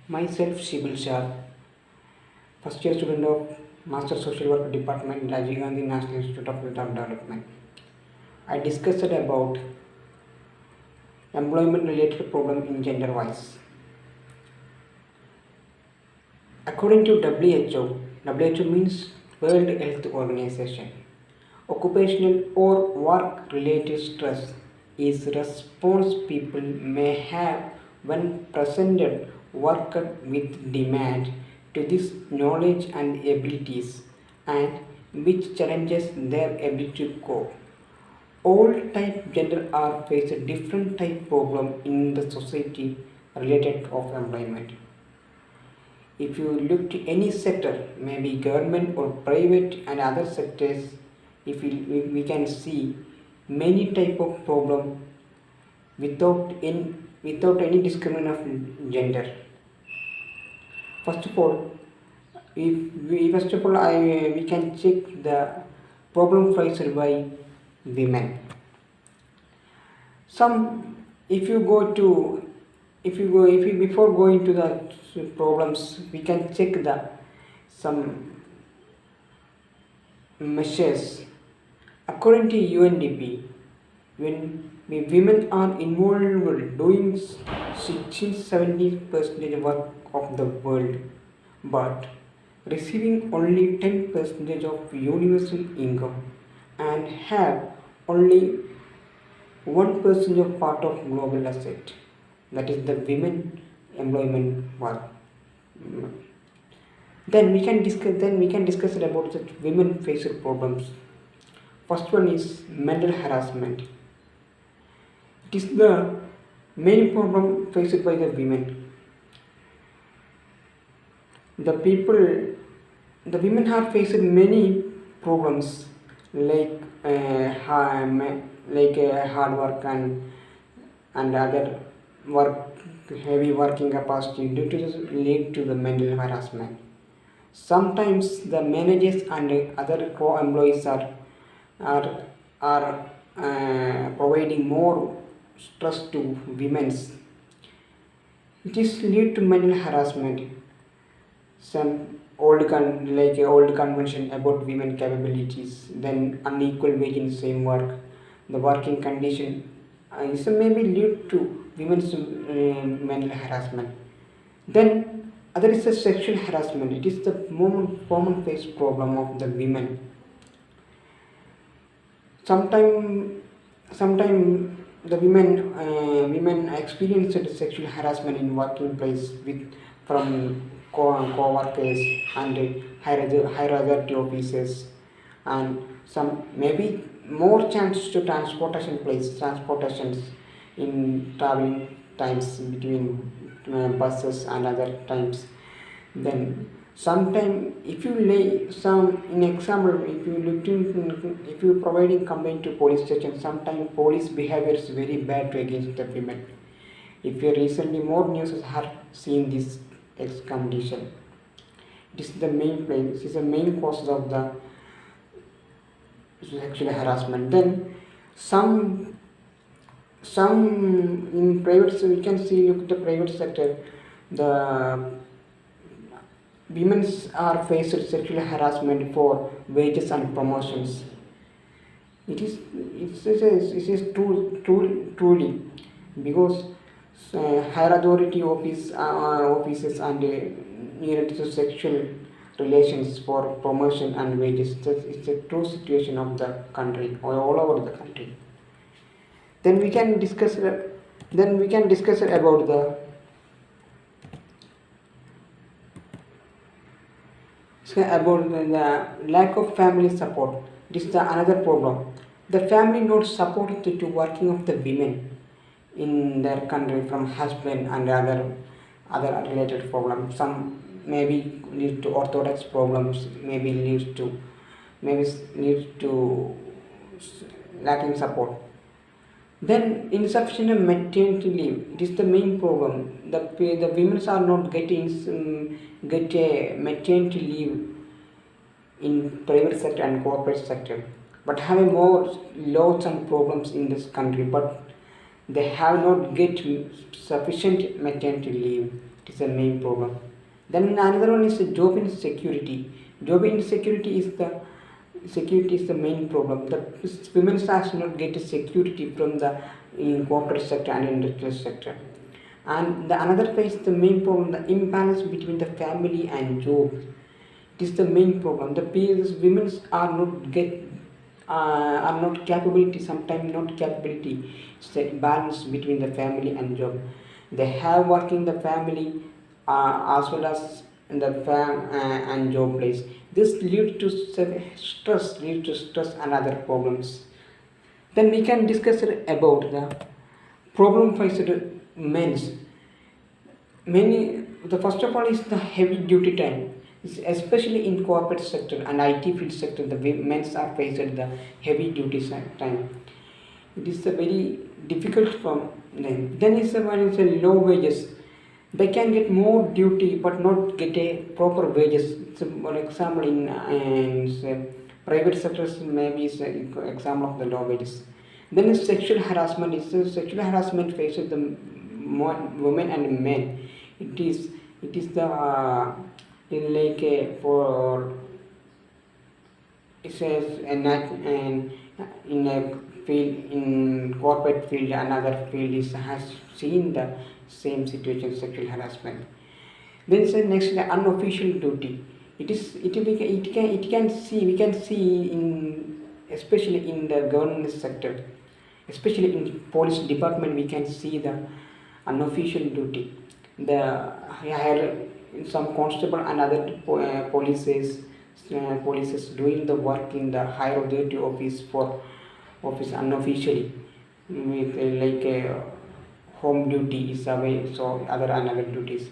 Myself, SHIBILSHAD, first year student of Master Social Work Department, Rajiv Gandhi National Institute of Youth Development. I discussed about employment related problem in gender wise. According to WHO means World Health Organization, occupational or work related stress is response people may have when presented work with demand to this knowledge and abilities and which challenges their ability to cope. All type gender are face a different type problem in the society related of employment. If you look to any sector, maybe government or private and other sectors, if we can see many type of problem without any discrimination of gender. First of all, we can check the problem faced by women. Some if you go to if you before going to the problems, we can check the some measures. According to UNDP, when women are involved doing 60-70% work of the world, but receiving only 10% of universal income and have only 1% of part of global asset, that is the women employment work. Then we can discuss about the women faced problems. First one is mental harassment. It is the main problem faced by the women. The women have faced many problems like hard work and other work, heavy working capacity due to this lead to the mental harassment. Sometimes the managers and other co-employees are providing more stress to women's. It is lead to mental harassment. Some old convention about women capabilities, then unequal wage in same work, the working condition is maybe lead to women's mental harassment. Then other is the sexual harassment. It is the common face problem of the women. Sometime the women experienced sexual harassment in working place with from co-workers and higher authority officers, and some maybe more chance to transportations in traveling times between buses and other times. Then sometime if you lay some in example, if you providing complaint to police station, sometime police behavior is very bad against the women. If you recently more news have seen this condition, it is the main place, it is the main cause of the sexual harassment. Then some in private, so we can see, look at the private sector, the women are faced sexual harassment for wages and promotions. It is truly because higher authority offices and needed to sexual relations for promotion and wages. It's a true situation of the country or all over the country. Then we can discuss. About the lack of family support. This is the another problem. The family not support to working of the women in their country from husband and other related problems. Some maybe lead to orthodox problems. Maybe leads to lacking support. Then insufficient maternity leave. It is the main problem. The women are not get a maternity leave in private sector and corporate sector, but have a more loads and problems in this country. But they have not get sufficient maternity leave. It is the main problem. Then another one is the job insecurity. Job insecurity is the main problem. The women does not get security from the in corporate sector and industrial sector. And the another phase, the main problem, the imbalance between the family and job. It is the main problem. The women are not capability, sometimes not capability. It's the balance between the family and job. They have work in the family as well as in the and job place. This leads to stress and other problems. Then we can discuss about the problem faced men's. The first of all is the heavy duty time, especially in corporate sector and IT field sector. The men's are faced the heavy duty time. It is a very difficult from them. Then is the one is a low wages. They can get more duty but not get a proper wages. So, for example, in private sectors, maybe is an example of the low wages. Then is sexual harassment. Sexual harassment faces the women and men. It is the in like a, for it says and in a field in corporate field another field is has seen the same situation, sexual harassment. Then say next the unofficial duty. It can see, we can see in especially in the government sector, especially in police department we can see the unofficial duty. The higher some constable and other policies doing the work in the higher authority office unofficially with like a home duty is away, so other another duties.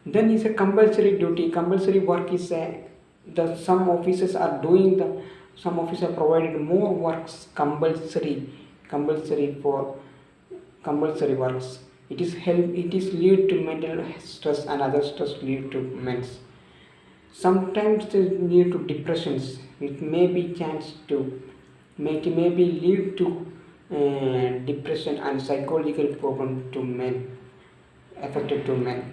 Then is a compulsory duty. Compulsory work is the some offices are doing the some offices are provided more works compulsory for compulsory works. It is lead to mental stress and other stress lead to men's. Sometimes they lead to depressions. It may be chance to maybe lead to depression and psychological problem to men, affected to men.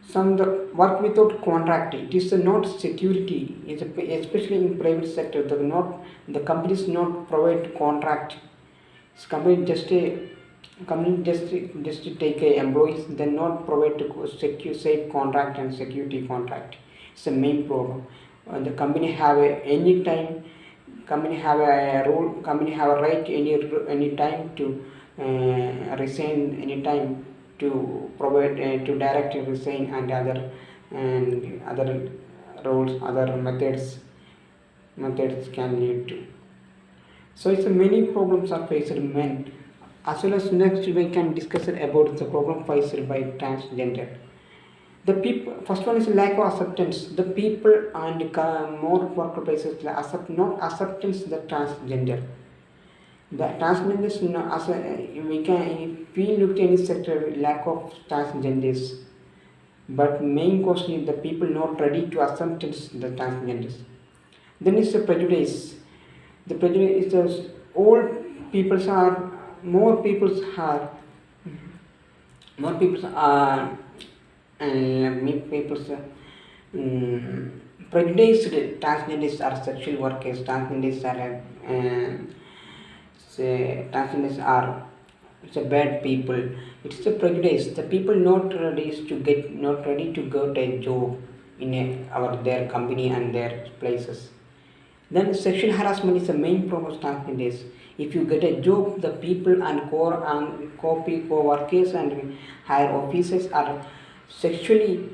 Some the work without contract. It is not security. Especially in private sector. The companies not provide contract. It's company just to take employees, then not provide to safe contract and security contract. It's the main problem. The company have any time, company have a rule, company have a right any time to resign, any time to provide to direct resign and other rules, other methods can lead to. So it's many problems are faced men. As well as next we can discuss about the problem faced by transgender. The people, first one is lack of acceptance. The people and more workplaces not acceptance the transgender. The transgender is not as we can if we look at any sector lack of transgenders. But main cause is the people not ready to accept the transgenders. Then is the prejudice. The prejudice is all peoples are more people are prejudiced. Transgenders are sexual workers. Transgenders are it's a bad people. It's a prejudice. The people not ready to get a job in their company and their places. Then sexual harassment is the main problem of transgenders. If you get a job, the people and co-workers and higher officers are sexually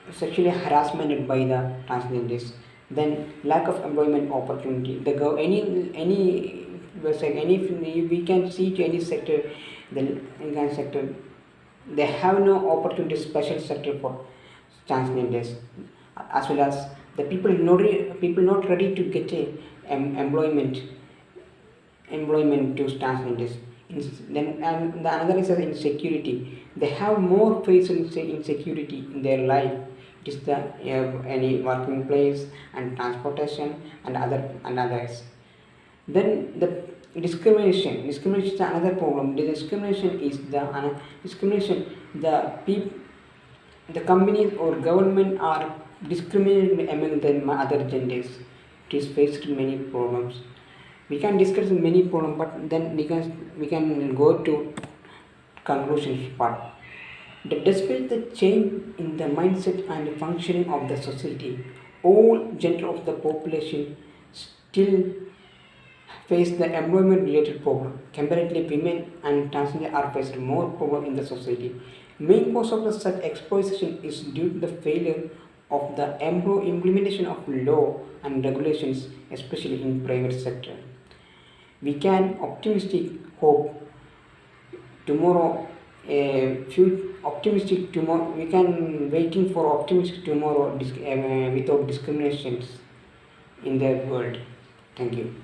harassed by the transgenders. Then lack of employment opportunity. We can see to any sector, they have no opportunity special sector for transgenders, as well as the people not ready to get a employment to transgenders. Then and the another is insecurity. They have more face insecurity in their life. It is the any working place and transportation and others. Then Discrimination is another problem. The discrimination. The companies or government are discriminating among the other genders. It is faced many problems. We can discuss many problems, but then we can go to conclusion part. Despite the change in the mindset and functioning of the society, all gender of the population still face the employment related problem. Comparatively, women and transgender are faced more problem in the society. Main cause of the such exploitation is due to the failure of the implementation of law and regulations, especially in private sector. We can optimistic hope tomorrow a few optimistic tomorrow we can waiting for optimistic tomorrow without discriminations in the world. Thank you.